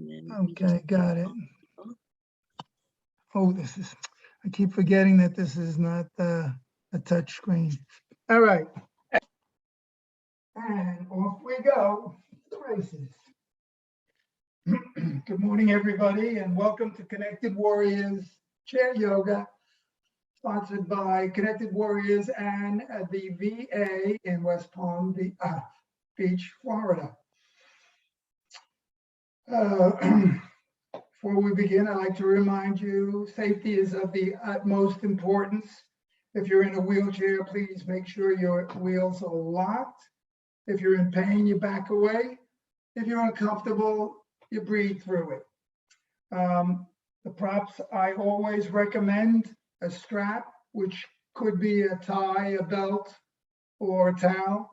Okay, got it. Oh, I keep forgetting that this is not a touch screen. All right. And off we go, the races. Good morning, everybody, and welcome to Connected Warriors Chair Yoga, sponsored by Connected Warriors and the VA in West Palm Beach, Florida. Before we begin, I'd like to remind you, safety is of the utmost importance. If you're in a wheelchair, please make sure your wheels are locked. If you're in pain, you back away. If you're uncomfortable, you breathe through it. The props, I always recommend a strap, which could be a tie, a belt, or a towel,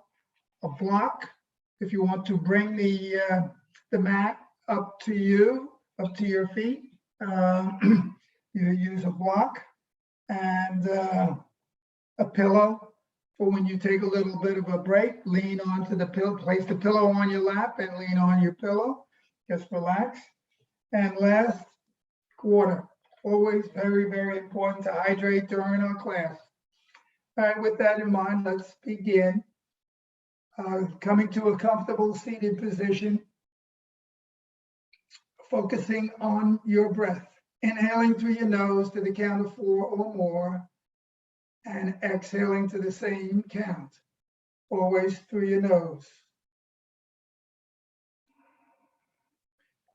a block. If you want to bring the mat up to your feet, you use a block, and a pillow for when you take a little bit of a break. Lean onto the pillow, place the pillow on your lap and lean on your pillow. Just relax. And last, water. Always very, very important to hydrate during our class. All right, with that in mind, let's begin. Coming to a comfortable seated position, focusing on your breath. Inhaling through your nose to the count of 4 or more, and exhaling to the same count, always through your nose.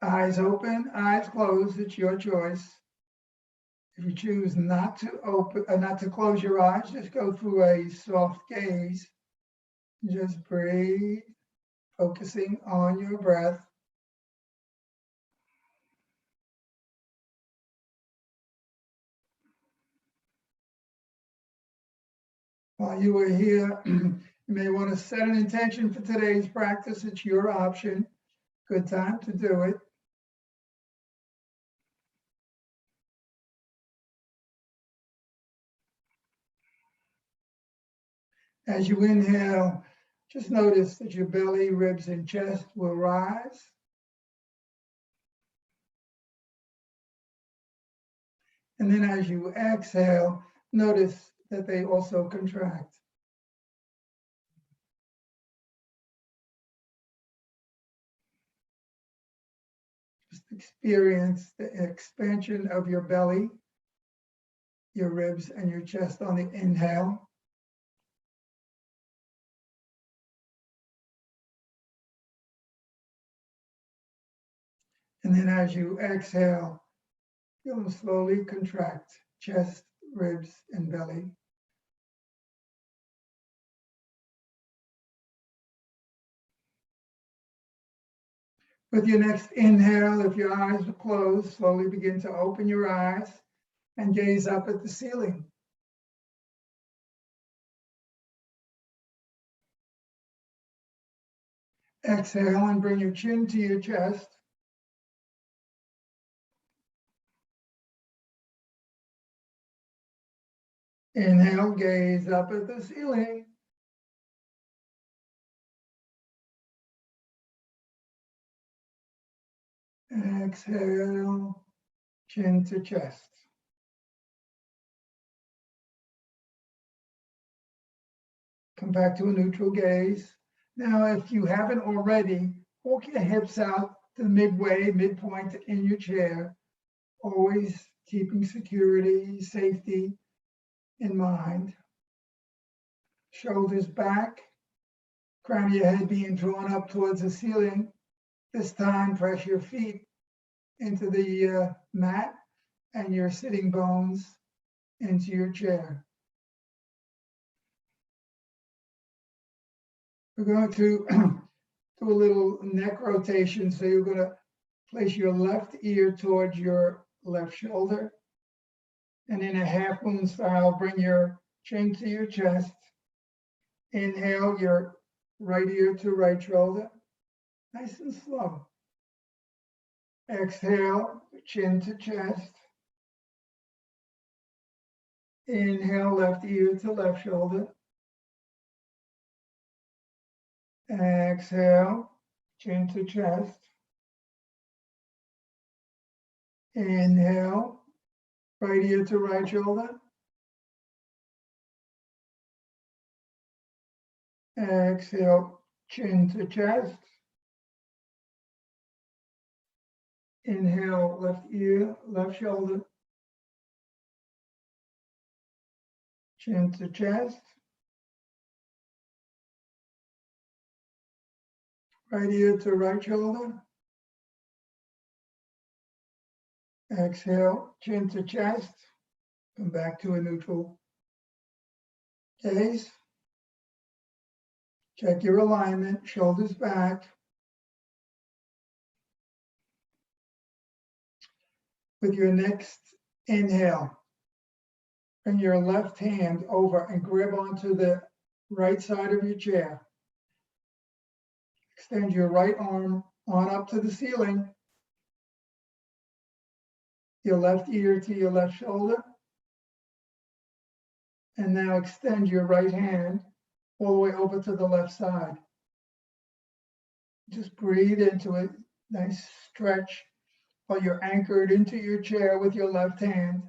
Eyes open, eyes closed, it's your choice. If you choose not to close your eyes, just go through a soft gaze. Just breathe, focusing on your breath. While you are here, you may want to set an intention for today's practice. It's your option. Good time to do it. As you inhale, just notice that your belly, ribs, and chest will rise. And then as you exhale, notice that they also contract. Just experience the expansion of your belly, your ribs, and your chest on the inhale. And then as you exhale, you'll slowly contract chest, ribs, and belly. With your next inhale, if your eyes are closed, slowly begin to open your eyes and gaze up at the ceiling. Exhale and bring your chin to your chest. Inhale, gaze up at the ceiling. Exhale, chin to chest. Come back to a neutral gaze. Now, if you haven't already, walk your hips out to the midpoint in your chair, always keeping security, safety in mind. Shoulders back, crown of your head being drawn up towards the ceiling. This time, press your feet into the mat and your sitting bones into your chair. We're going to do a little neck rotation. So you're going to place your left ear towards your left shoulder. And in a half moon style, bring your chin to your chest. Inhale your right ear to right shoulder. Nice and slow. Exhale, chin to chest. Inhale, left ear to left shoulder. Exhale, chin to chest. Inhale, right ear to right shoulder. Exhale, chin to chest. Inhale, left ear, left shoulder. Chin to chest. Right ear to right shoulder. Exhale, chin to chest. Come back to a neutral gaze. Check your alignment, shoulders back. With your next inhale, bring your left hand over and grab onto the right side of your chair. Extend your right arm on up to the ceiling. Your left ear to your left shoulder. And now extend your right hand all the way over to the left side. Just breathe into it, nice stretch while you're anchored into your chair with your left hand.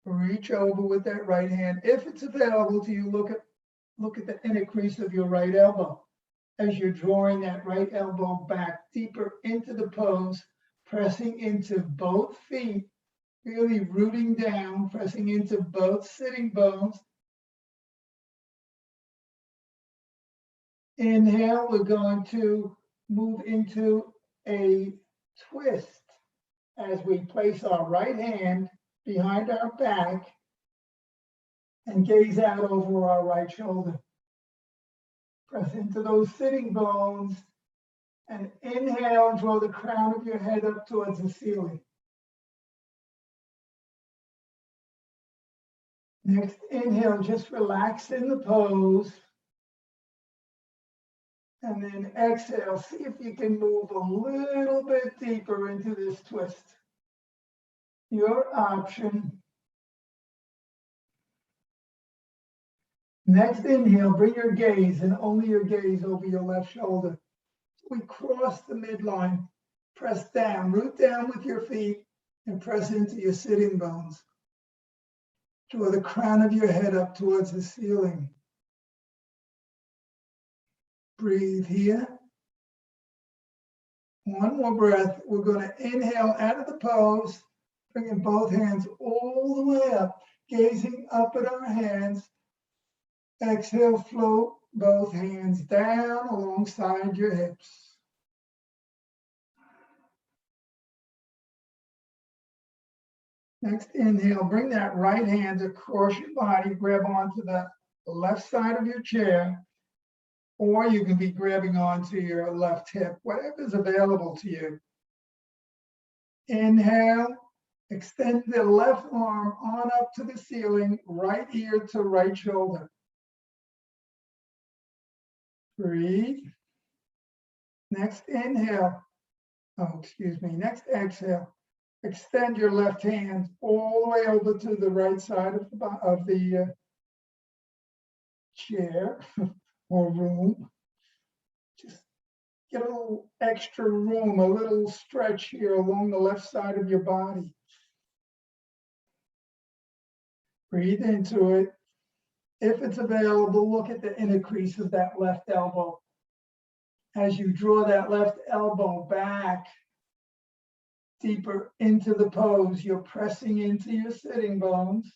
Reach over with that right hand. If it's available to you, look at the inner crease of your right elbow as you're drawing that right elbow back deeper into the pose, pressing into both feet, really rooting down, pressing into both sitting bones. Inhale, we're going to move into a twist as we place our right hand behind our back and gaze out over our right shoulder. Press into those sitting bones and inhale, draw the crown of your head up towards the ceiling. Next inhale, just relax in the pose. And then exhale, see if you can move a little bit deeper into this twist. Your option. Next inhale, bring your gaze and only your gaze over your left shoulder. We cross the midline, press down, root down with your feet and press into your sitting bones. Draw the crown of your head up towards the ceiling. Breathe here. One more breath. We're going to inhale out of the pose, bringing both hands all the way up, gazing up at our hands. Exhale, float both hands down alongside your hips. Next inhale, bring that right hand across your body, grab onto the left side of your chair, or you can be grabbing onto your left hip, whatever is available to you. Inhale, extend the left arm on up to the ceiling, right ear to right shoulder. Breathe. Next inhale. Next exhale. Extend your left hand all the way over to the right side of the chair or room. Just get a little extra room, a little stretch here along the left side of your body. Breathe into it. If it's available, look at the inner crease of that left elbow. As you draw that left elbow back deeper into the pose, you're pressing into your sitting bones.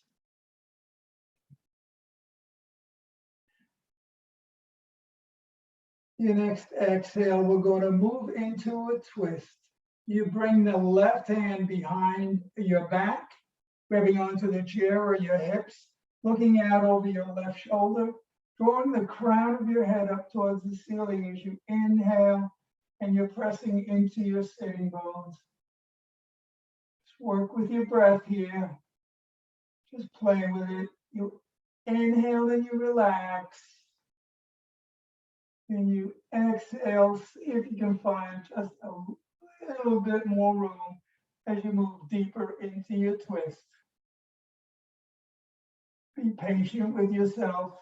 Your next exhale, we're going to move into a twist. You bring the left hand behind your back, grabbing onto the chair or your hips, looking out over your left shoulder, drawing the crown of your head up towards the ceiling as you inhale, and you're pressing into your sitting bones. Just work with your breath here. Just play with it. You inhale and you relax. And you exhale, see if you can find just a little bit more room as you move deeper into your twist. Be patient with yourself.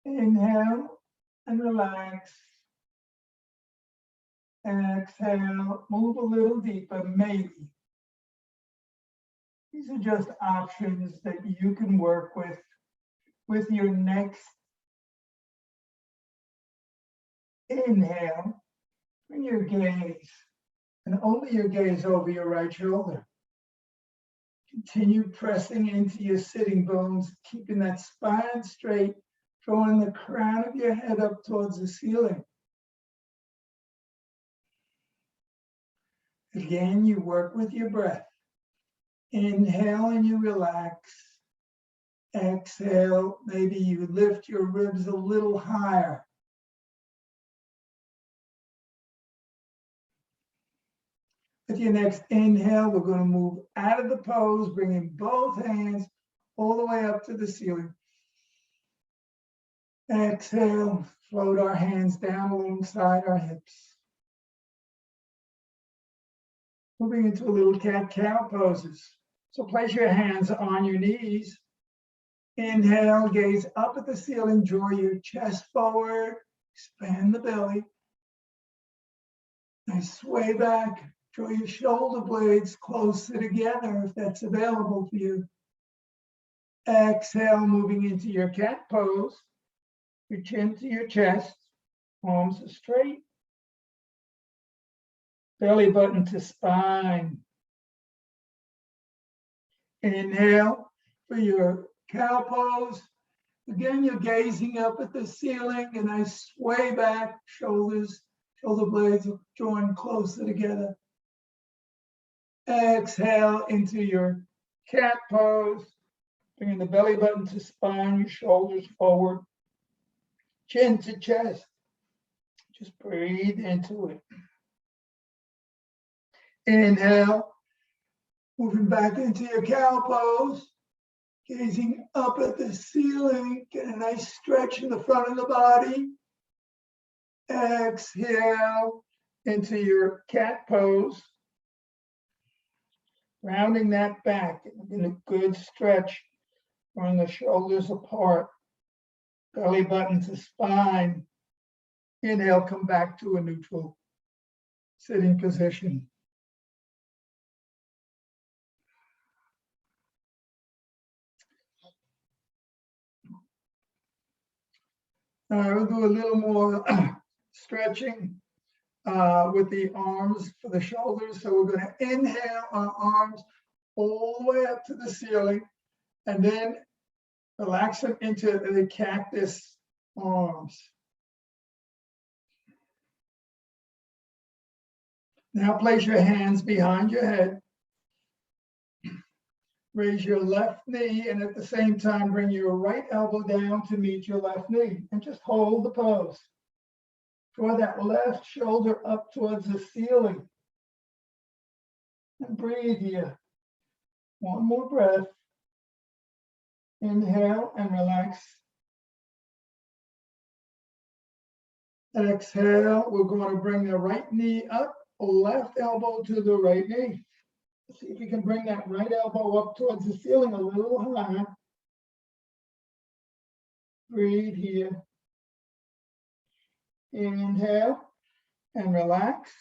Inhale and relax. Exhale, move a little deeper, maybe. These are just options that you can work with your next inhale. Bring your gaze, and only your gaze, over your right shoulder. Continue pressing into your sitting bones, keeping that spine straight, drawing the crown of your head up towards the ceiling. Again, you work with your breath. Inhale and you relax. Exhale, maybe you lift your ribs a little higher. With your next inhale, we're going to move out of the pose, bringing both hands all the way up to the ceiling. Exhale, float our hands down alongside our hips. Moving into a little cat-cow poses. So place your hands on your knees. Inhale, gaze up at the ceiling, draw your chest forward, expand the belly. Nice sway back, draw your shoulder blades closer together if that's available for you. Exhale, moving into your cat pose. Your chin to your chest, arms are straight. Belly button to spine. Inhale for your cow pose. Again, you're gazing up at the ceiling, and I sway back, shoulder blades are drawn closer together. Exhale into your cat pose, bringing the belly button to spine, your shoulders forward, chin to chest. Just breathe into it. Inhale, moving back into your cow pose, gazing up at the ceiling, get a nice stretch in the front of the body. Exhale into your cat pose, rounding that back in a good stretch, drawing the shoulders apart, belly button to spine. Inhale, come back to a neutral sitting position. We'll do a little more stretching with the arms for the shoulders. So we're going to inhale our arms all the way up to the ceiling, and then relax them into the cactus arms. Now place your hands behind your head. Raise your left knee, and at the same time, bring your right elbow down to meet your left knee, and just hold the pose. Draw that left shoulder up towards the ceiling. And breathe here. One more breath. Inhale and relax. Exhale, we're going to bring the right knee up, left elbow to the right knee. See if you can bring that right elbow up towards the ceiling a little higher. Breathe here. Inhale and relax.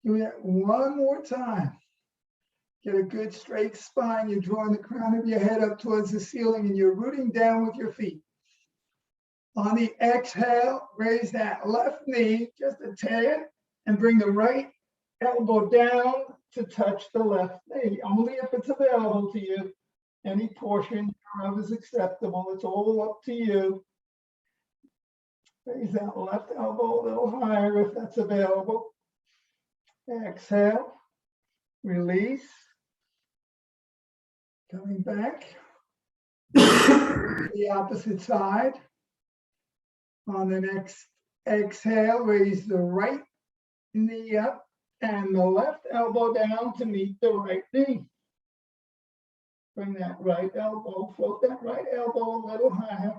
Do that one more time. Get a good straight spine. You're drawing the crown of your head up towards the ceiling, and you're rooting down with your feet. On the exhale, raise that left knee just a tad and bring the right elbow down to touch the left knee, only if it's available to you. Any portion of is acceptable. It's all up to you. Raise that left elbow a little higher if that's available. Exhale, release. Coming back. The opposite side. On the next exhale, raise the right knee up and the left elbow down to meet the right knee. Bring that right elbow, float that right elbow a little higher.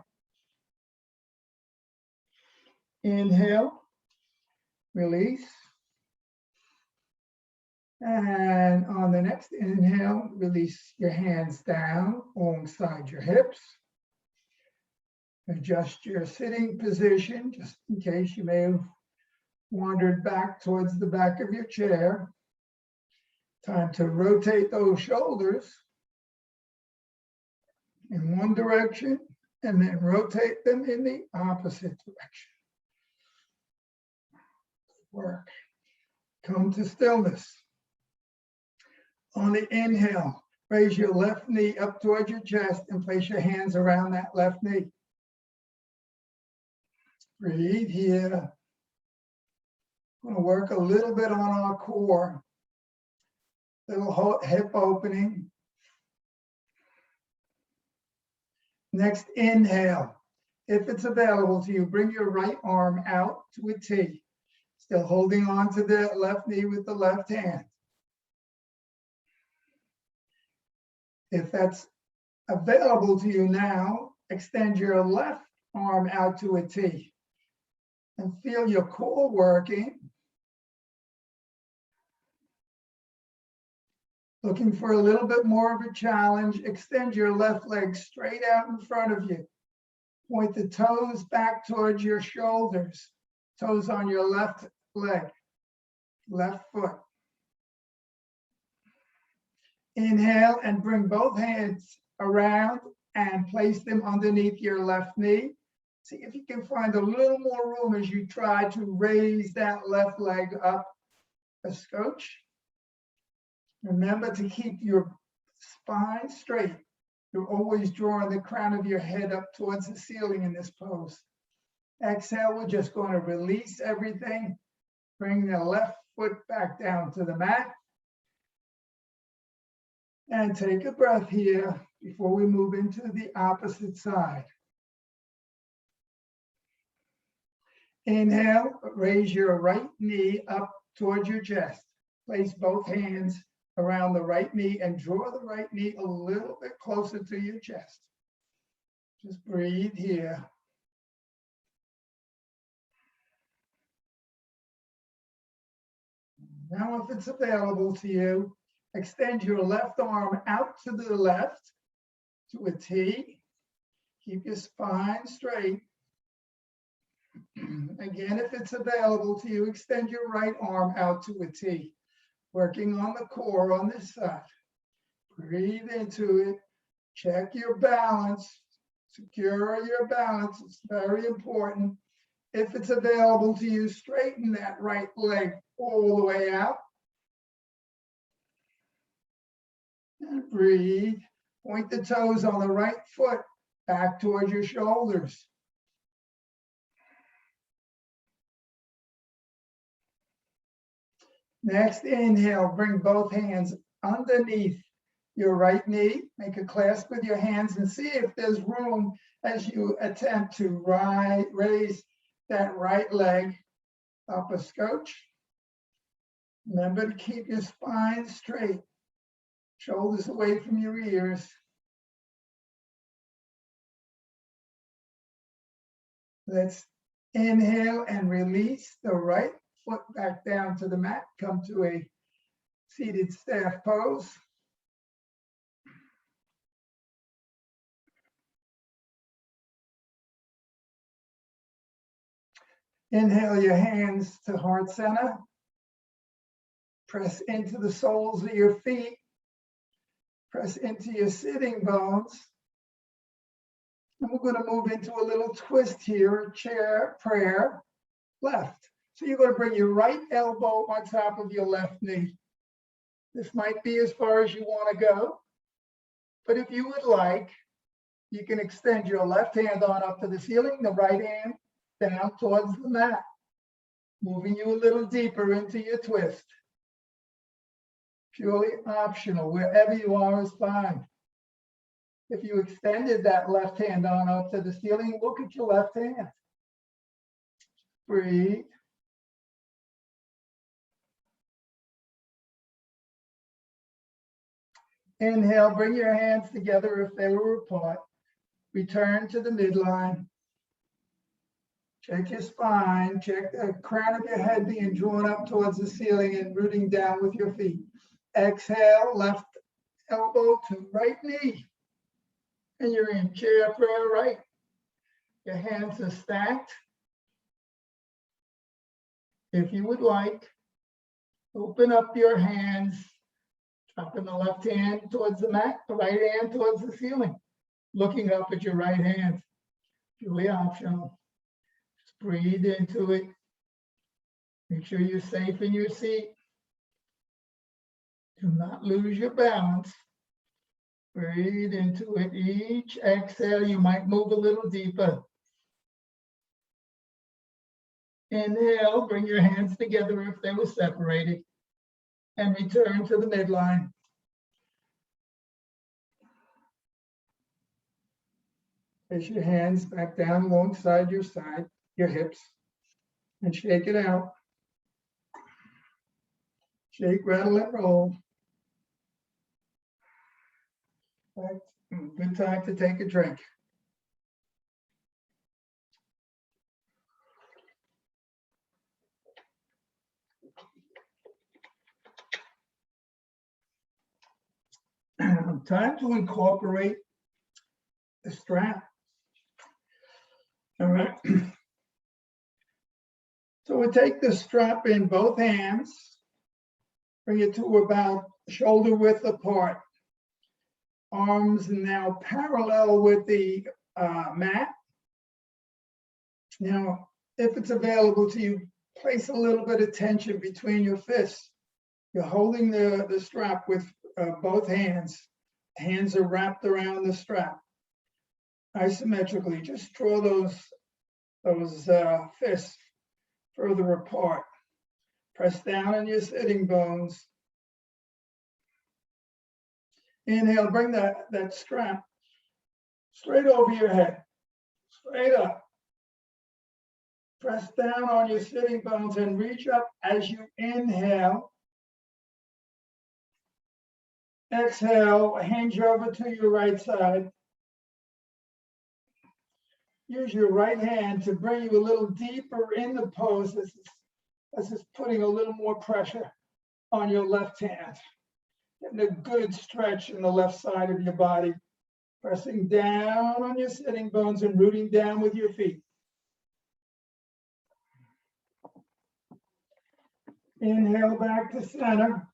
Inhale, release. And on the next inhale, release your hands down alongside your hips. Adjust your sitting position, just in case you may have wandered back towards the back of your chair. Time to rotate those shoulders in one direction and then rotate them in the opposite direction. Work. Come to stillness. On the inhale, raise your left knee up towards your chest and place your hands around that left knee. Breathe here. We're going to work a little bit on our core. Little hip opening. Next, inhale. If it's available to you, bring your right arm out to a T. Still holding on to the left knee with the left hand. If that's available to you now, extend your left arm out to a T and feel your core working. Looking for a little bit more of a challenge, extend your left leg straight out in front of you. Point the toes back towards your shoulders. Toes on your left leg, left foot. Inhale and bring both hands around and place them underneath your left knee. See if you can find a little more room as you try to raise that left leg up a scotch. Remember to keep your spine straight. You're always drawing the crown of your head up towards the ceiling in this pose. Exhale, we're just going to release everything. Bring the left foot back down to the mat. And take a breath here before we move into the opposite side. Inhale, raise your right knee up towards your chest. Place both hands around the right knee and draw the right knee a little bit closer to your chest. Just breathe here. Now, if it's available to you, extend your left arm out to the left to a T. Keep your spine straight. Again, if it's available to you, extend your right arm out to a T. Working on the core on this side. Breathe into it. Check your balance. Secure your balance. It's very important. If it's available to you, straighten that right leg all the way out. And breathe. Point the toes on the right foot back towards your shoulders. Next, inhale, bring both hands underneath your right knee. Make a clasp with your hands and see if there's room as you attempt to raise that right leg up a scotch. Remember to keep your spine straight, shoulders away from your ears. Let's inhale and release the right foot back down to the mat. Come to a seated staff pose. Inhale your hands to heart center. Press into the soles of your feet. Press into your sitting bones. And we're going to move into a little twist here, chair, prayer, left. So you're going to bring your right elbow on top of your left knee. This might be as far as you want to go, but if you would like, you can extend your left hand on up to the ceiling, the right hand down towards the mat, moving you a little deeper into your twist. Purely optional, wherever you are is fine. If you extended that left hand on up to the ceiling, look at your left hand. Breathe. Inhale, bring your hands together if they were apart. Return to the midline. Check your spine, check the crown of your head being drawn up towards the ceiling and rooting down with your feet. Exhale, left elbow to right knee. And you're in chair prayer right. Your hands are stacked. If you would like, open up your hands Dropping the left hand towards the mat, the right hand towards the ceiling. Looking up at your right hand. Really optional. Just breathe into it. Make sure you're safe in your seat. Do not lose your balance. Breathe into it. Each exhale, you might move a little deeper. Inhale, bring your hands together if they were separated, and return to the midline. Place your hands back down alongside your hips, and shake it out. Shake, rattle, and roll. Good time to take a drink. Time to incorporate the strap. All right. So we take the strap in both hands, bring it to about shoulder width apart. Arms now parallel with the mat. Now, if it's available to you, place a little bit of tension between your fists. You're holding the strap with both hands. Hands are wrapped around the strap. Isometrically, just draw those fists further apart. Press down on your sitting bones. Inhale, bring that strap straight over your head, straight up. Press down on your sitting bones and reach up as you inhale. Exhale, hinge over to your right side. Use your right hand to bring you a little deeper in the pose. This is putting a little more pressure on your left hand. Getting a good stretch in the left side of your body. Pressing down on your sitting bones and rooting down with your feet. Inhale back to center.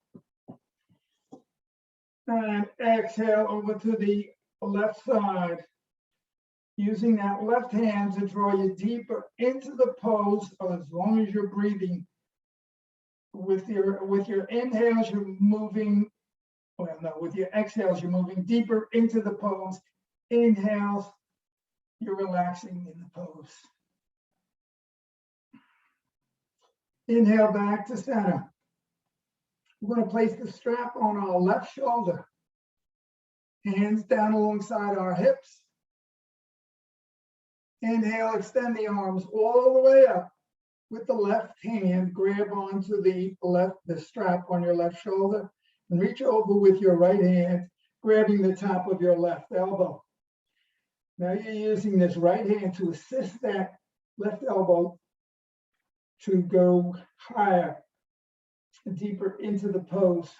And exhale over to the left side. Using that left hand to draw you deeper into the pose as long as you're breathing. With your inhales, you're moving, with your exhales, you're moving deeper into the pose. Inhales, you're relaxing in the pose. Inhale back to center. We're going to place the strap on our left shoulder. Hands down alongside our hips. Inhale, extend the arms all the way up. With the left hand, grab onto the strap on your left shoulder and reach over with your right hand, grabbing the top of your left elbow. Now you're using this right hand to assist that left elbow to go higher and deeper into the pose.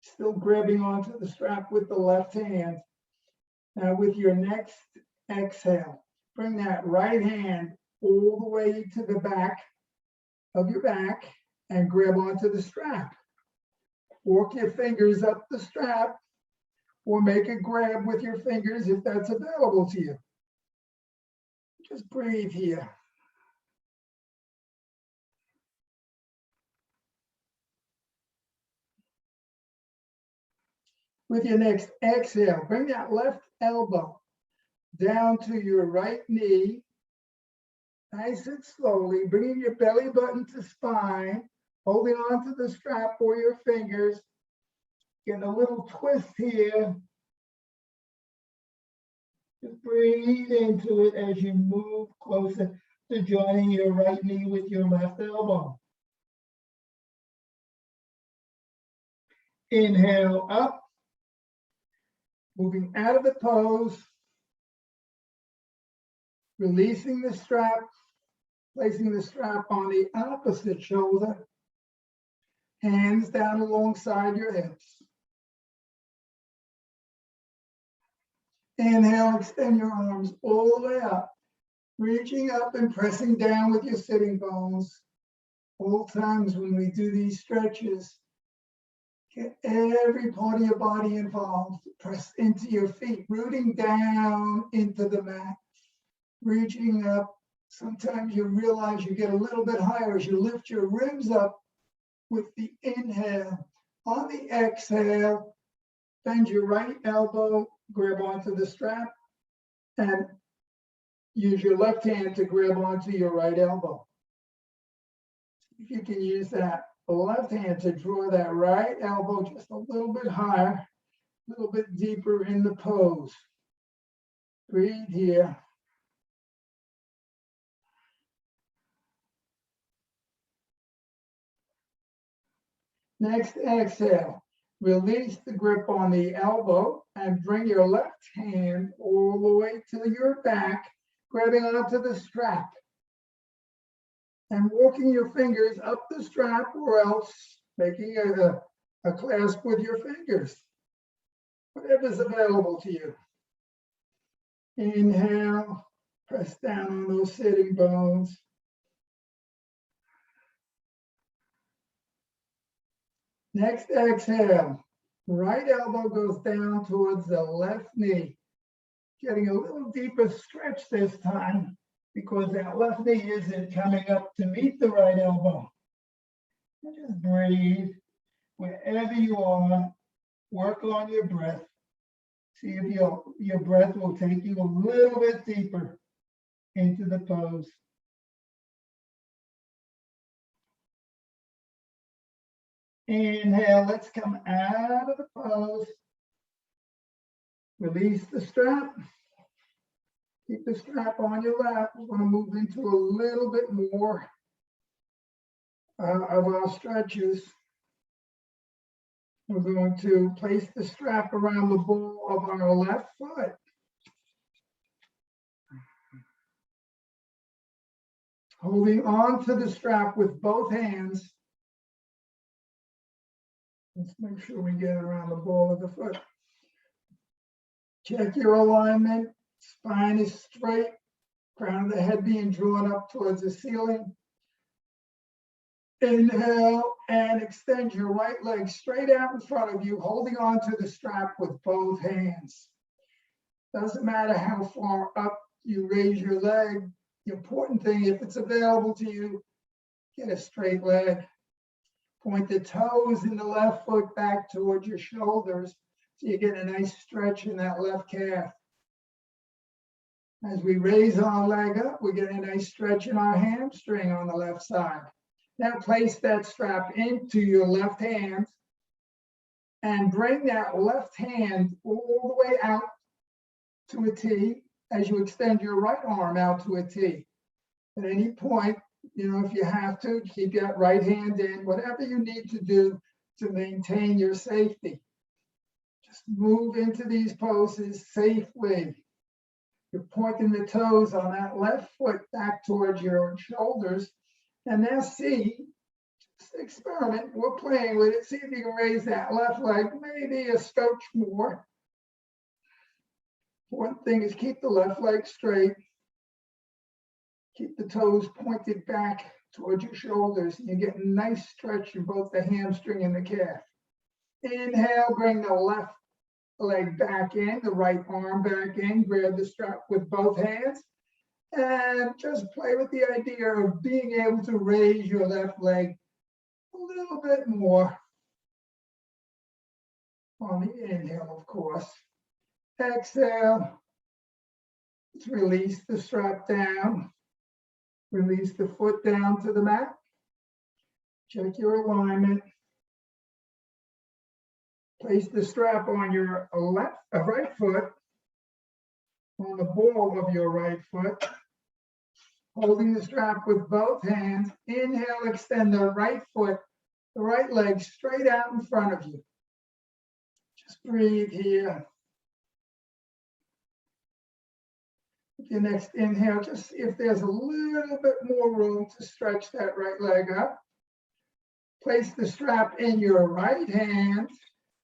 Still grabbing onto the strap with the left hand. Now with your next exhale, bring that right hand all the way to the back of your back and grab onto the strap. Walk your fingers up the strap or make a grab with your fingers if that's available to you. Just breathe here. With your next exhale, bring that left elbow down to your right knee. Nice and slowly, bringing your belly button to spine, holding on to the strap or your fingers. Getting a little twist here. Just breathe into it as you move closer to joining your right knee with your left elbow. Inhale up. Moving out of the pose, releasing the strap, placing the strap on the opposite shoulder, hands down alongside your hips. Inhale, extend your arms all the way up, reaching up and pressing down with your sitting bones. All times when we do these stretches, Get every part of your body involved. Press into your feet, rooting down into the mat, reaching up. Sometimes you realize you get a little bit higher as you lift your ribs up with the inhale. On the exhale, bend your right elbow, grab onto the strap, and use your left hand to grab onto your right elbow. If you can use that left hand to draw that right elbow just a little bit higher, a little bit deeper in the pose. Breathe here. Next exhale, release the grip on the elbow and bring your left hand all the way to your back, grabbing onto the strap and walking your fingers up the strap, or else making a clasp with your fingers, whatever's available to you. Inhale, press down on those sitting bones. Next exhale, right elbow goes down towards the left knee, getting a little deeper stretch this time because that left knee isn't coming up to meet the right elbow. And just breathe wherever you are, work on your breath. See if your breath will take you a little bit deeper into the pose. Inhale, let's come out of the pose. Release the strap. Keep the strap on your lap. We're going to move into a little bit more of our stretches. We're going to place the strap around the ball of our left foot. Holding on to the strap with both hands. Let's make sure we get around the ball of the foot. Check your alignment. Spine is straight. Crown of the head being drawn up towards the ceiling. Inhale and extend your right leg straight out in front of you, holding on to the strap with both hands. Doesn't matter how far up you raise your leg. The important thing, if it's available to you, get a straight leg. Point the toes in the left foot back towards your shoulders so you get a nice stretch in that left calf. As we raise our leg up, we get a nice stretch in our hamstring on the left side. Now place that strap into your left hand and bring that left hand all the way out to a T as you extend your right arm out to a T. At any point, if you have to, keep that right hand in, whatever you need to do to maintain your safety. Just move into these poses safely. You're pointing the toes on that left foot back towards your shoulders. And now see, just experiment, we're playing with it. See if you can raise that left leg, maybe a scotch more. One thing is keep the left leg straight. Keep the toes pointed back towards your shoulders. You get a nice stretch in both the hamstring and the calf. Inhale, bring the left leg back in, the right arm back in, grab the strap with both hands, and just play with the idea of being able to raise your left leg a little bit more. On the inhale, of course. Exhale. Let's release the strap down. Release the foot down to the mat. Check your alignment. Place the strap on your right foot, on the ball of your right foot. Holding the strap with both hands. Inhale, extend the right foot, the right leg straight out in front of you. Just breathe here. With your next inhale, just see if there's a little bit more room to stretch that right leg up. Place the strap in your right hand,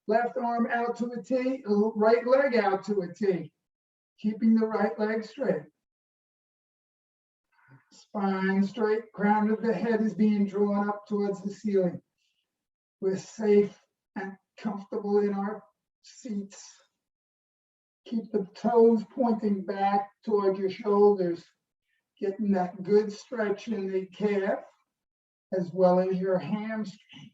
left arm out to a T, right leg out to a T, keeping the right leg straight. Spine straight, crown of the head is being drawn up towards the ceiling. We're safe and comfortable in our seats. Keep the toes pointing back toward your shoulders, getting that good stretch in the calf as well as your hamstring.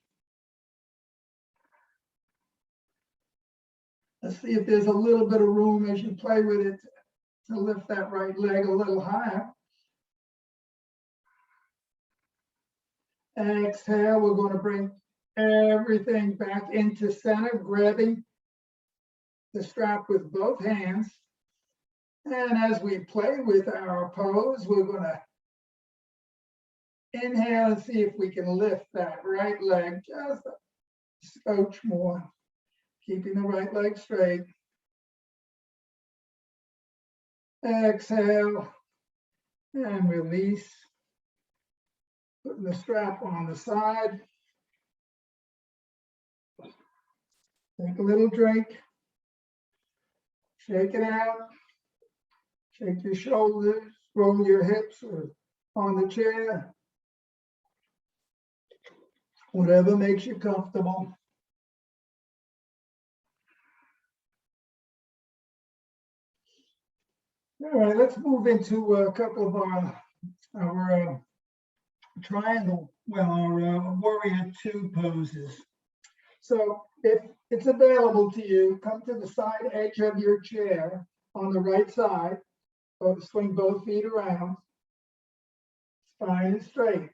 Let's see if there's a little bit of room as you play with it to lift that right leg a little higher. Exhale, we're going to bring everything back into center, grabbing the strap with both hands. And as we play with our pose, we're going to inhale and see if we can lift that right leg just a scotch more, keeping the right leg straight. Exhale and release. Putting the strap on the side. Take a little drink. Shake it out. Shake your shoulders, roll your hips or on the chair. Whatever makes you comfortable. All right, let's move into a couple of our triangle, well, our warrior two poses. So if it's available to you, come to the side edge of your chair on the right side, swing both feet around, spine is straight.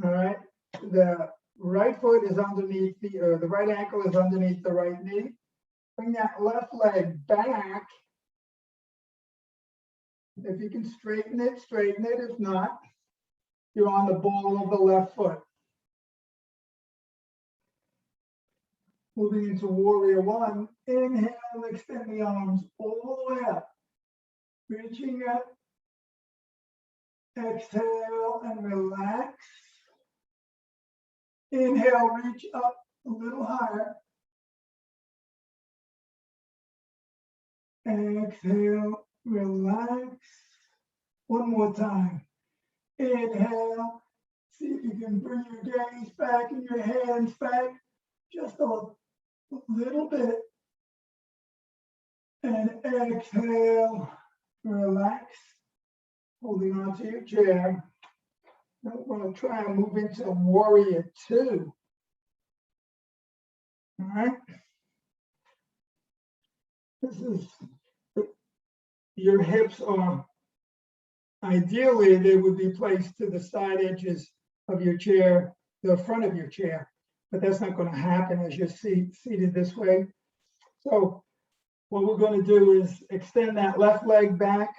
All right, the right foot is underneath the right ankle is underneath the right knee. Bring that left leg back. If you can straighten it, straighten it. If not, you're on the ball of the left foot. Moving into warrior one. Inhale, extend the arms all the way up. Reaching up. Exhale and relax. Inhale, reach up a little higher. Exhale, relax. One more time. Inhale. See if you can bring your gaze back and your hands back just a little bit. And exhale, relax. Holding on to your chair. Now we're going to try and move into warrior two. All right. This is, your hips are, ideally, they would be placed to the side edges of your chair, the front of your chair, but that's not going to happen as you're seated this way. So what we're going to do is extend that left leg back.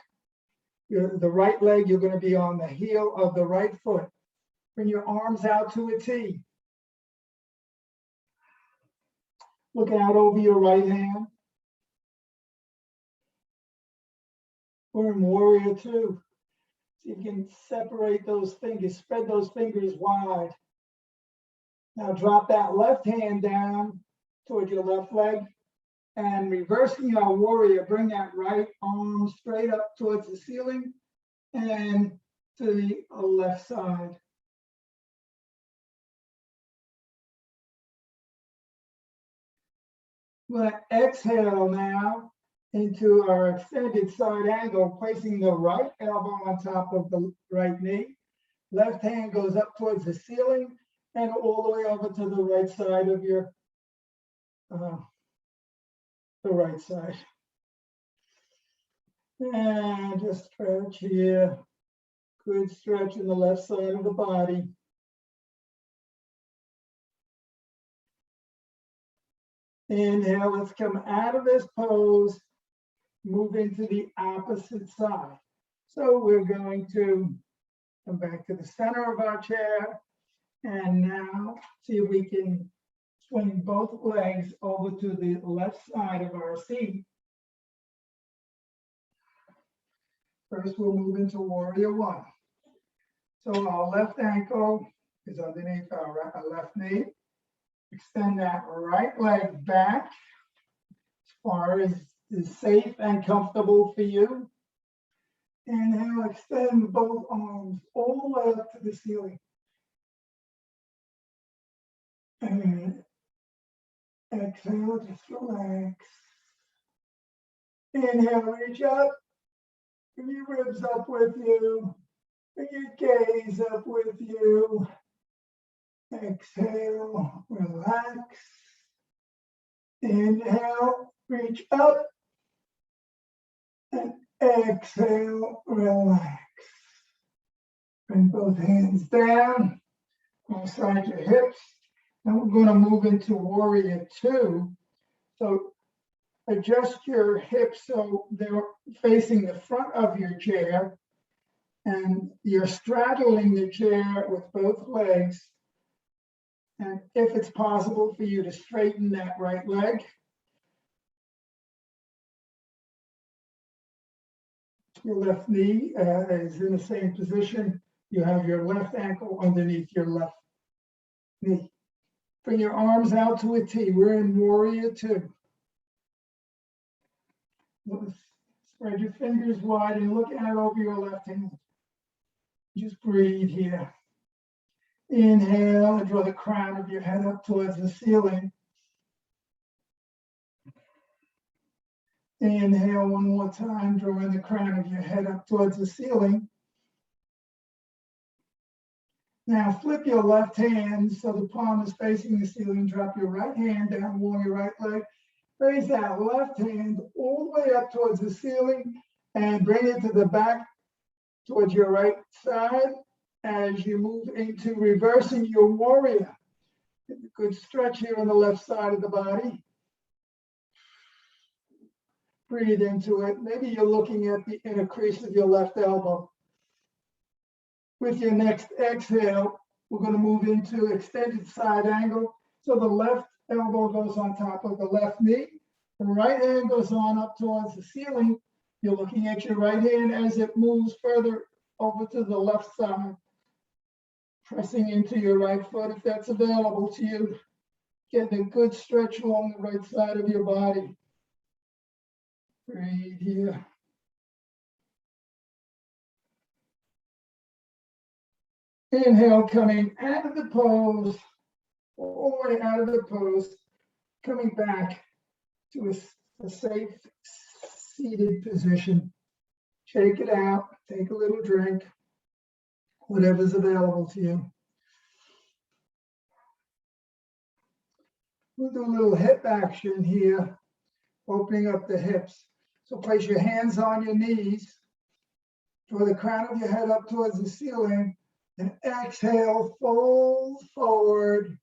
The right leg, you're going to be on the heel of the right foot. Bring your arms out to a T. Look out over your right hand. We're in warrior two. See if you can separate those fingers, spread those fingers wide. Now drop that left hand down towards your left leg. And reversing our warrior, bring that right arm straight up towards the ceiling and to the left side. We're going to exhale now into our extended side angle, placing the right elbow on top of the right knee. Left hand goes up towards the ceiling and all the way over to the right side of your the right side. And just stretch here. Good stretch in the left side of the body. Inhale, let's come out of this pose, move into the opposite side. So we're going to come back to the center of our chair and now see if we can swing both legs over to the left side of our seat. First, we'll move into warrior one. So our left ankle is underneath our left knee. Extend that right leg back as far as is safe and comfortable for you. Inhale, extend both arms all the way up to the ceiling. And exhale, just relax. Inhale, reach up. Bring your ribs up with you. Bring your gaze up with you. Exhale, relax. Inhale, reach up. And exhale, relax. Bring both hands down, alongside your hips. And we're going to move into Warrior Two. So adjust your hips so they're facing the front of your chair, and you're straddling the chair with both legs. And if it's possible for you to straighten that right leg, your left knee is in the same position. You have your left ankle underneath your left knee. Bring your arms out to a T. We're in Warrior Two. Spread your fingers wide and look out over your left hand. Just breathe here. Inhale and draw the crown of your head up towards the ceiling. Inhale one more time, drawing the crown of your head up towards the ceiling. Now flip your left hand so the palm is facing the ceiling. Drop your right hand down along your right leg. Raise that left hand all the way up towards the ceiling and bring it to the back towards your right side as you move into reversing your warrior. Good stretch here on the left side of the body. Breathe into it. Maybe you're looking at the inner crease of your left elbow. With your next exhale, we're going to move into extended side angle. So the left elbow goes on top of the left knee. The right hand goes on up towards the ceiling. You're looking at your right hand as it moves further over to the left side. Pressing into your right foot if that's available to you. Getting a good stretch along the right side of your body. Breathe here. Inhale, coming out of the pose, all the way out of the pose, coming back to a safe seated position. Shake it out, take a little drink, whatever's available to you. We'll do a little hip action here, opening up the hips. So place your hands on your knees, draw the crown of your head up towards the ceiling, and exhale, fold forward,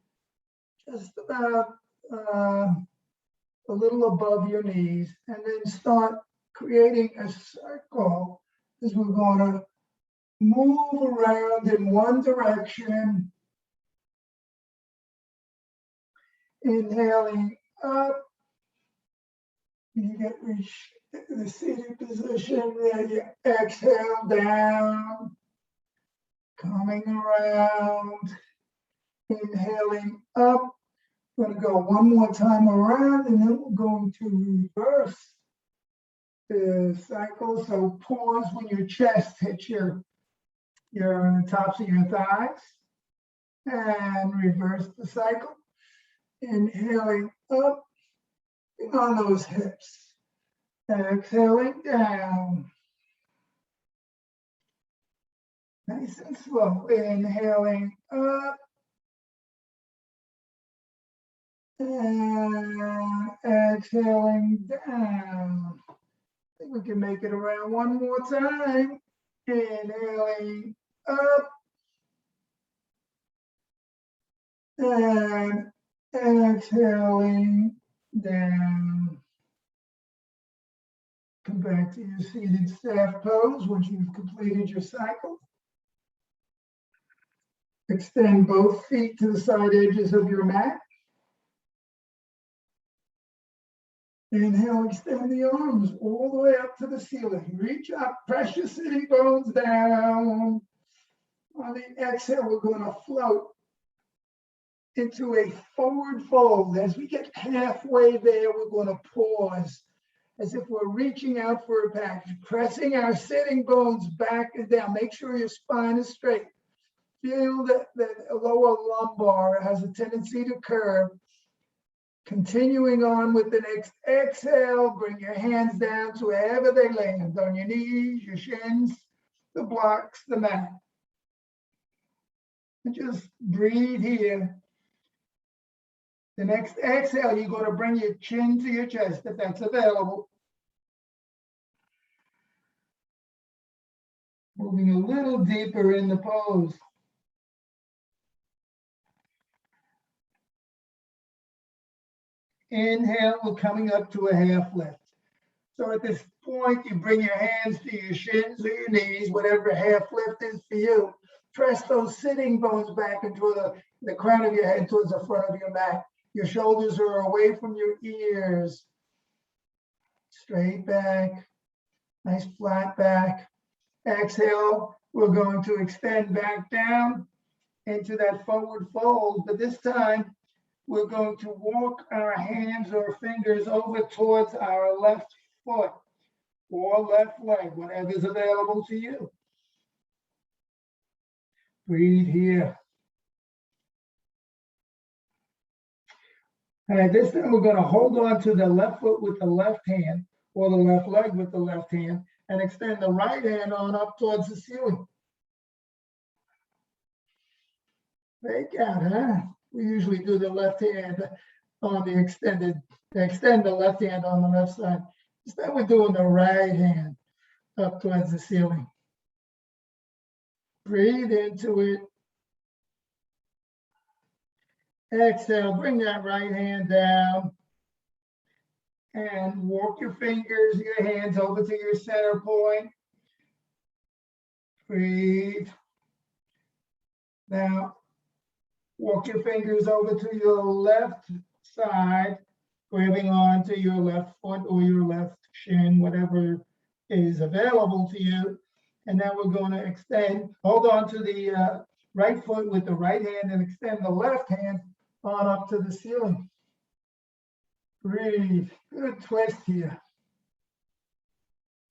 just about a little above your knees, and then start creating a circle as we're going to move around in one direction. Inhaling up, you reach the seated position, then you exhale down, coming around, inhaling up. We're going to go one more time around, and then we're going to reverse the cycle. So pause when your chest hits your tops of your thighs, and reverse the cycle. Inhaling up on those hips, exhaling down. Nice and slow. Inhaling up and exhaling down. I think we can make it around one more time. Inhaling up and exhaling down. Come back to your seated staff pose once you've completed your cycle. Extend both feet to the side edges of your mat. Inhale, extend the arms all the way up to the ceiling. Reach up, press your sitting bones down. On the exhale, we're going to float into a forward fold. As we get halfway there, we're going to pause as if we're reaching out for a package, pressing our sitting bones back and down. Make sure your spine is straight. Feel the lower lumbar. It has a tendency to curve. Continuing on with the next exhale, bring your hands down to wherever they land, on your knees, your shins, the blocks, the mat. And just breathe here. The next exhale, you're going to bring your chin to your chest if that's available. Moving a little deeper in the pose. Inhale, we're coming up to a half lift. So at this point, you bring your hands to your shins or your knees, whatever half lift is for you. Press those sitting bones back into the crown of your head towards the front of your mat. Your shoulders are away from your ears. Straight back, nice flat back. Exhale, we're going to extend back down into that forward fold, but this time, we're going to walk our hands or fingers over towards our left foot or left leg, whatever is available to you. Breathe here. And at this time, we're going to hold on to the left foot with the left hand or the left leg with the left hand and extend the right hand on up towards the ceiling. Break out, huh? We usually do the left hand on the extend the left hand on the left side. Instead, we're doing the right hand up towards the ceiling. Breathe into it. Exhale, bring that right hand down and walk your fingers, your hands over to your center point. Breathe. Now, walk your fingers over to your left side, grabbing onto your left foot or your left shin, whatever is available to you. And now we're going to extend, hold on to the right foot with the right hand and extend the left hand on up to the ceiling. Breathe. Good twist here.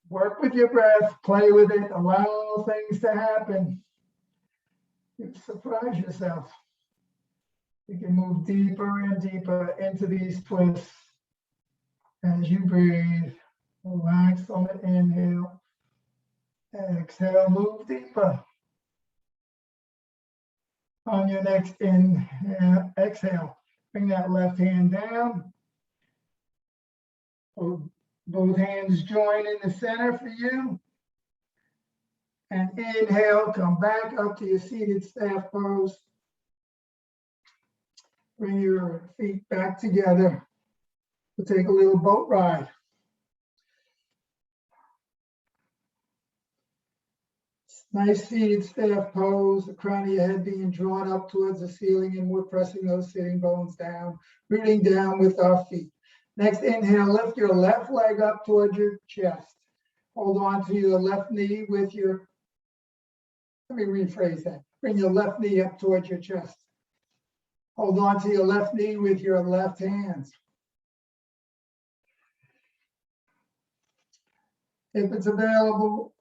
Work with your breath, play with it, allow things to happen. You surprise yourself. You can move deeper and deeper into these twists as you breathe. Relax on the inhale. Exhale, move deeper. On your next inhale, exhale, bring that left hand down. Both hands join in the center for you. And inhale, come back up to your seated staff pose. Bring your feet back together. We'll take a little boat ride. Nice seated staff pose, the crown of your head being drawn up towards the ceiling, and we're pressing those sitting bones down, rooting down with our feet. Next inhale, lift your left leg up towards your chest. Hold on to your left knee with your, let me rephrase that. Bring your left knee up towards your chest. Hold on to your left knee with your left hands. If it's available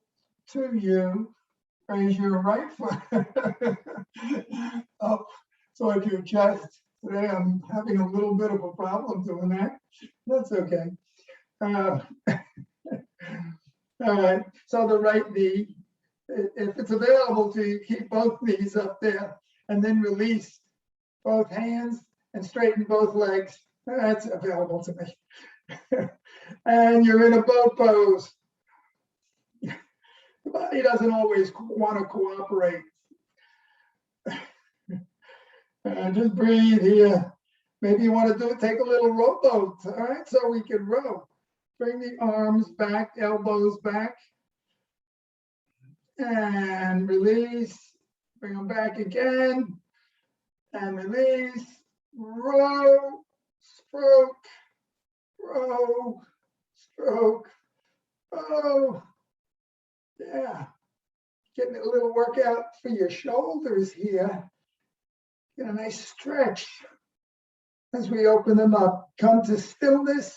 to you, raise your right foot up towards your chest. Today I'm having a little bit of a problem doing that. That's okay. All right, so the right knee, if it's available to you, keep both knees up there and then release both hands and straighten both legs. That's available to me. And you're in a boat pose. The body doesn't always want to cooperate. Just breathe here. Maybe you want to take a little rowboat, all right? So we can row. Bring the arms back, elbows back. And release. Bring them back again. And release. Row, stroke, row, stroke. Oh, yeah. Getting a little workout for your shoulders here. Get a nice stretch as we open them up. Come to stillness.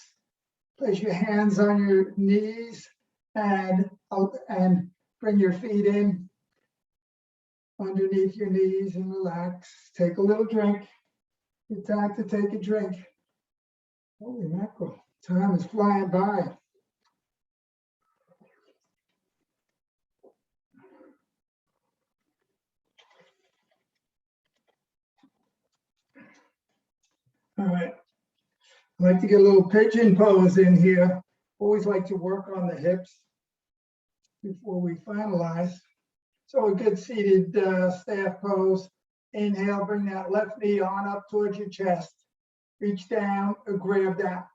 Place your hands on your knees and bring your feet in. underneath your knees and relax. Take a little drink. It's time to take a drink. Holy mackerel, time is flying by. All right, I like to get a little pigeon pose in here. Always like to work on the hips before we finalize. So a good seated staff pose. Inhale, bring that left knee on up towards your chest. Reach down, grab that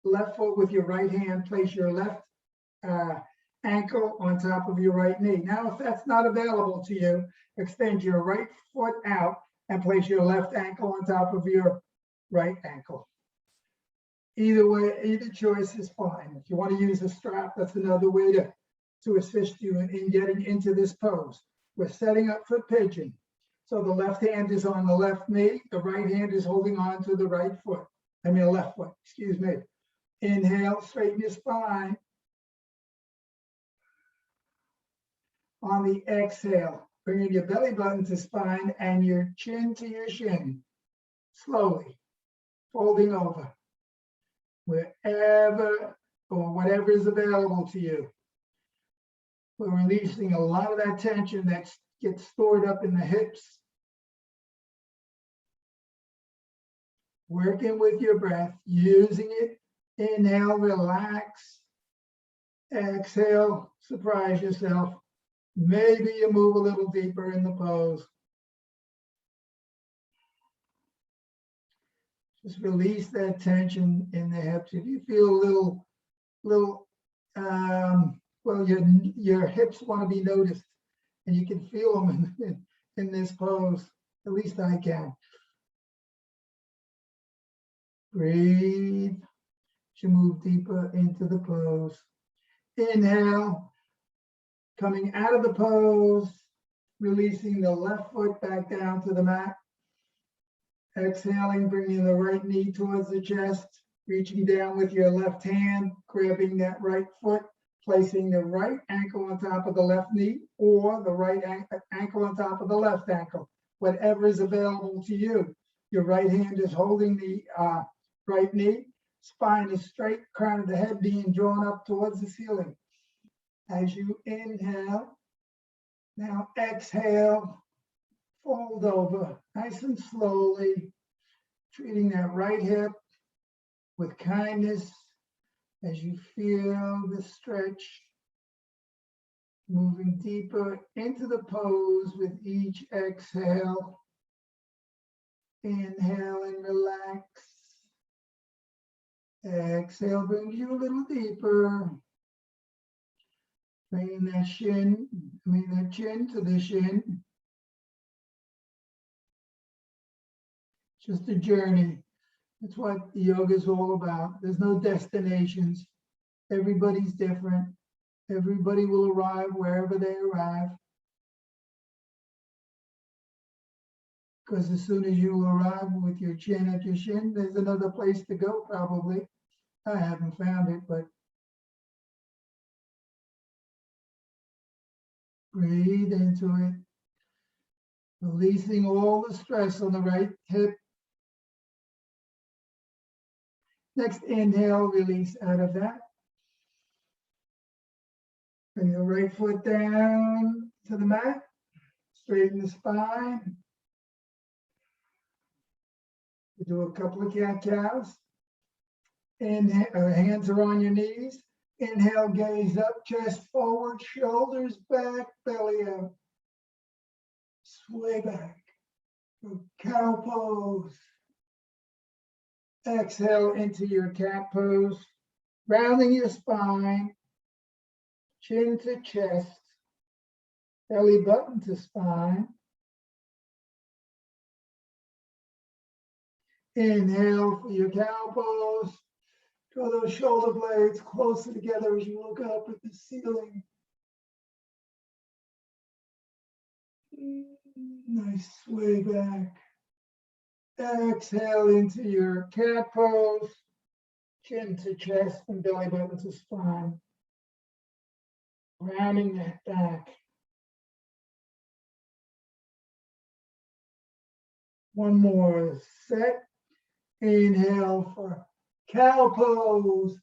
left foot with your right hand. Place your left ankle on top of your right knee. Now, if that's not available to you, extend your right foot out and place your left ankle on top of your right ankle. Either way, either choice is fine. If you want to use a strap, that's another way to assist you in getting into this pose. We're setting up for pigeon. So the left hand is on the left knee, the right hand is holding on to the right foot. Left foot, excuse me. Inhale, straighten your spine. On the exhale, bringing your belly button to spine and your chin to your shin. Slowly, folding over. Wherever or whatever is available to you. We're releasing a lot of that tension that gets stored up in the hips. Working with your breath, using it. Inhale, relax. Exhale, surprise yourself. Maybe you move a little deeper in the pose. Just release that tension in the hips. If you feel a little, well, your hips want to be noticed, and you can feel them in this pose. At least I can. Breathe. To move deeper into the pose. Inhale. Coming out of the pose, releasing the left foot back down to the mat. Exhaling, bringing the right knee towards the chest, reaching down with your left hand, grabbing that right foot, placing the right ankle on top of the left knee or the right ankle on top of the left ankle, whatever is available to you. Your right hand is holding the right knee, spine is straight, crown of the head being drawn up towards the ceiling. As you inhale, now exhale, fold over, nice and slowly, treating that right hip with kindness as you feel the stretch, moving deeper into the pose with each exhale. Inhale and relax. Exhale brings you a little deeper. Bringing that chin to the shin. Just a journey. That's what yoga is all about. There's no destinations. Everybody's different. Everybody will arrive wherever they arrive. Because as soon as you arrive with your chin at your shin, there's another place to go probably. I haven't found it, but breathe into it. Releasing all the stress on the right hip. Next inhale, release out of that. Bring the right foot down to the mat. Straighten the spine. You do a couple of cat-cows. Inhale, hands are on your knees. Inhale, gaze up, chest forward, shoulders back, belly out. Sway back. Cow pose. Exhale into your cat pose. Rounding your spine. Chin to chest. Belly button to spine. Inhale for your cow pose. Draw those shoulder blades closer together as you look up at the ceiling. Nice sway back. Exhale into your cat pose. Chin to chest and belly button to spine. Rounding that back. One more set. Inhale for cow pose.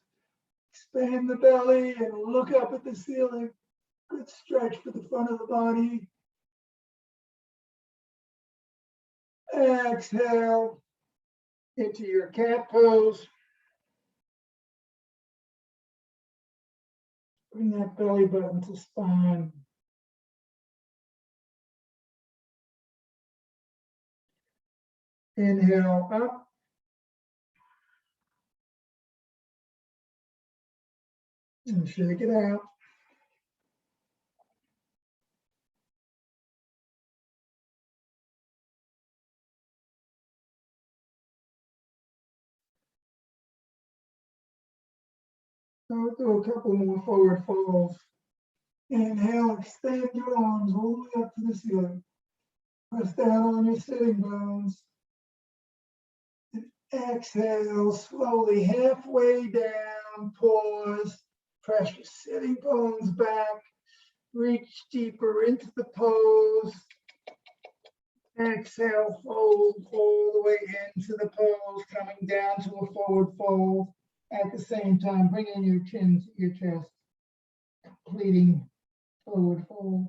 Expand the belly and look up at the ceiling. Good stretch for the front of the body. Exhale into your cat pose. Bring that belly button to spine. Inhale up. And shake it out. So we'll do a couple more forward folds. Inhale, extend your arms all the way up to the ceiling. Press down on your sitting bones. And exhale, slowly halfway down, pause. Press your sitting bones back. Reach deeper into the pose. Exhale, fold all the way into the pose, coming down to a forward fold. At the same time, bringing your chin to your chest, completing forward fold.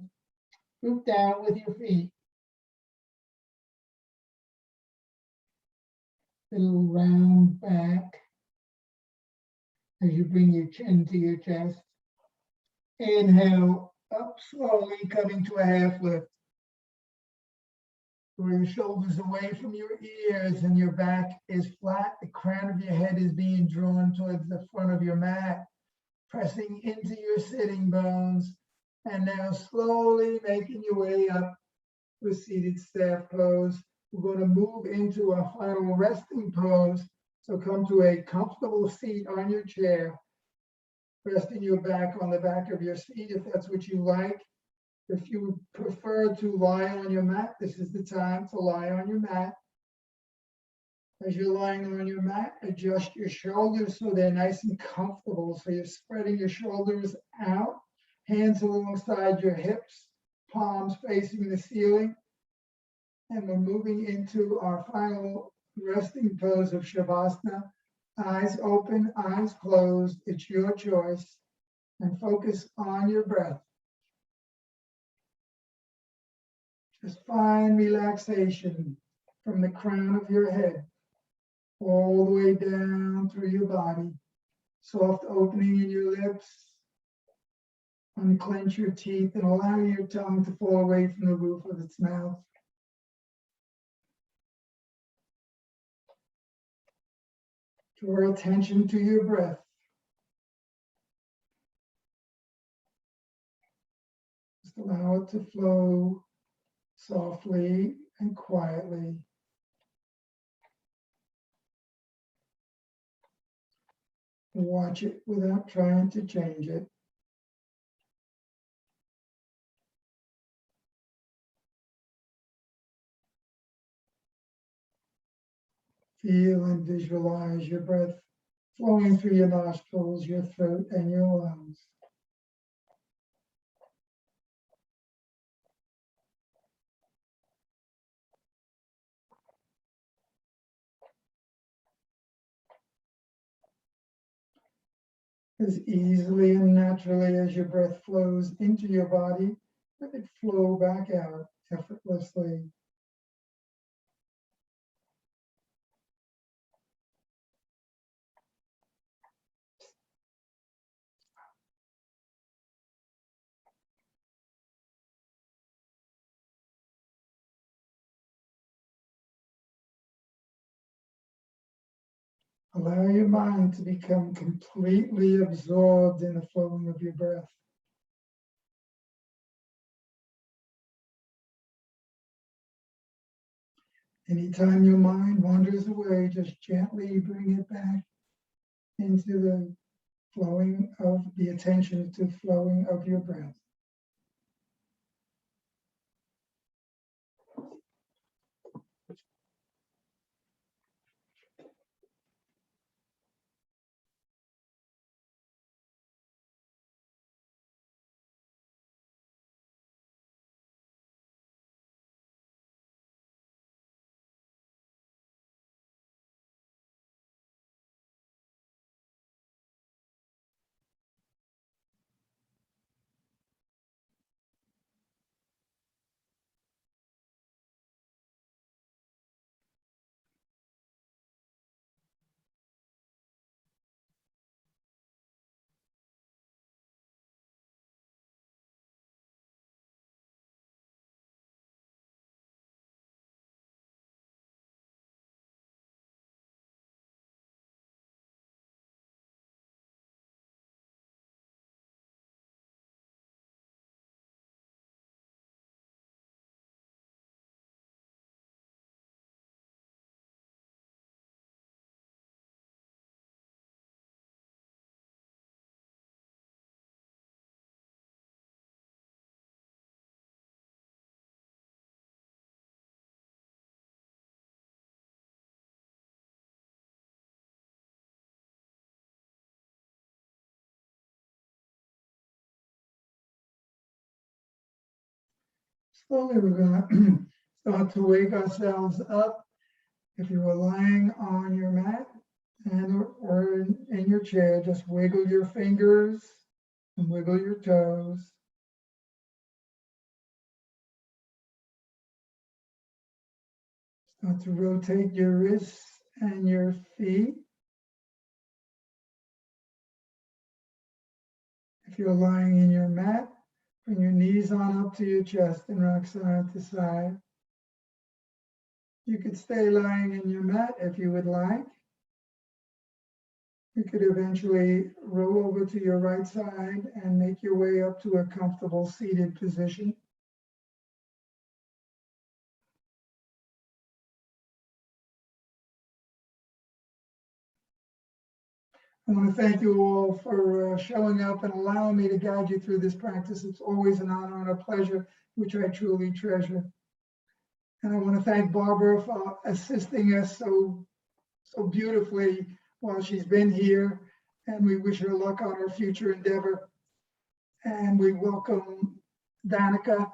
Root down with your feet. Little round back as you bring your chin to your chest. Inhale, up slowly, coming to a half lift. Draw your shoulders away from your ears and your back is flat. The crown of your head is being drawn towards the front of your mat, pressing into your sitting bones. And now slowly making your way up to a seated staff pose. We're going to move into our final resting pose. So come to a comfortable seat on your chair, resting your back on the back of your seat if that's what you like. If you prefer to lie on your mat, this is the time to lie on your mat. As you're lying on your mat, adjust your shoulders so they're nice and comfortable. So you're spreading your shoulders out, hands alongside your hips, palms facing the ceiling. And we're moving into our final resting pose of Shavasana. Eyes open, eyes closed. It's your choice. And focus on your breath. Just find relaxation from the crown of your head all the way down through your body. Soft opening in your lips. Unclench your teeth and allow your tongue to fall away from the roof of its mouth. Draw attention to your breath. Just allow it to flow softly and quietly. Watch it without trying to change it. Feel and visualize your breath flowing through your nostrils, your throat, and your lungs. As easily and naturally as your breath flows into your body, let it flow back out effortlessly. Allow your mind to become completely absorbed in the flowing of your breath. Anytime your mind wanders away, just gently bring it back into the flowing of the attention to flowing of your breath. slowly we're gonna start to wake ourselves up. If you were lying on your mat and or in your chair, just wiggle your fingers and wiggle your toes. Start to rotate your wrists and your feet. If you're lying in your mat, bring your knees on up to your chest and rock side to side. You could stay lying in your mat if you would like. You could eventually roll over to your right side and make your way up to a comfortable seated position. I want to thank you all for showing up and allowing me to guide you through this practice. It's always an honor and a pleasure, which I truly treasure. And I want to thank Barbara for assisting us so beautifully while she's been here. And we wish her luck on her future endeavor. And we welcome Danica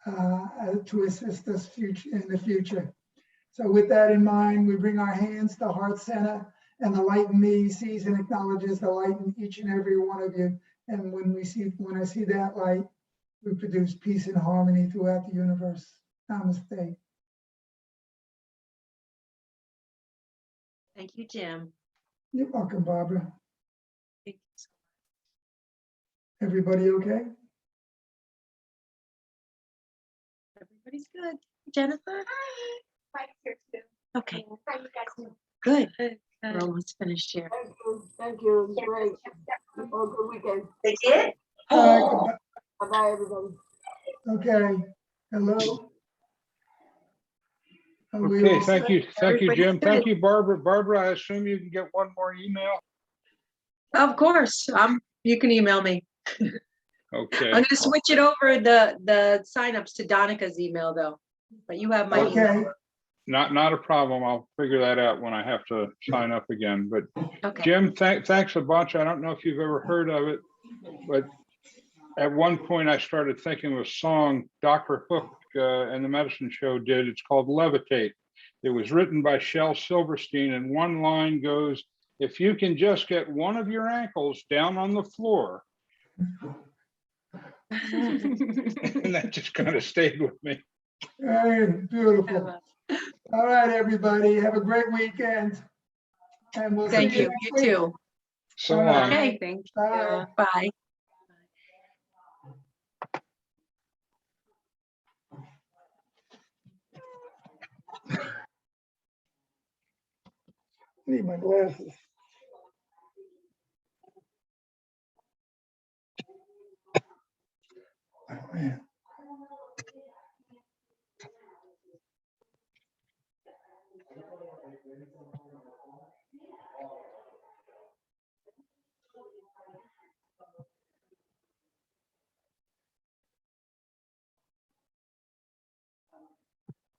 to assist us in the future. So with that in mind, we bring our hands to heart center, and the light in me sees and acknowledges the light in each and every one of you. And when I see that light, we produce peace and harmony throughout the universe. Namaste. Thank you, Jim. You're welcome, Barbara. Thank you so Everybody okay? much. Everybody's good. Jennifer? Right here too. Okay, How you guys doing? good. We're almost finished here. Thank you. Thank you. It was great. Have a good weekend. They did? Bye-bye, everybody. Okay. Hello. Are we Okay, all thank set? you. Thank you, Everybody's Jim. Thank good. you, Barbara. Barbara, I assume you can get one more email? Of course, you can email me. Okay. I'm gonna switch it over, the signups to Donica's email though, but you have my email. Okay. Not a problem. I'll figure that out when I have to sign up again. But Okay, Jim, thanks a bunch. I don't know if you've ever heard of it, but at one point I started thinking of a song Dr. Hook and the Medicine Show did. It's called Levitate. It was written by Shel Silverstein, and one line goes, "If you can just get one of your ankles down on the floor," and that just kind of stayed with me. Hey, beautiful. All right, everybody. Have a great weekend. And we'll thank see you you, next you week. too. So All long. right. Okay, thank you. Bye. Bye. Need my glasses. Oh, man.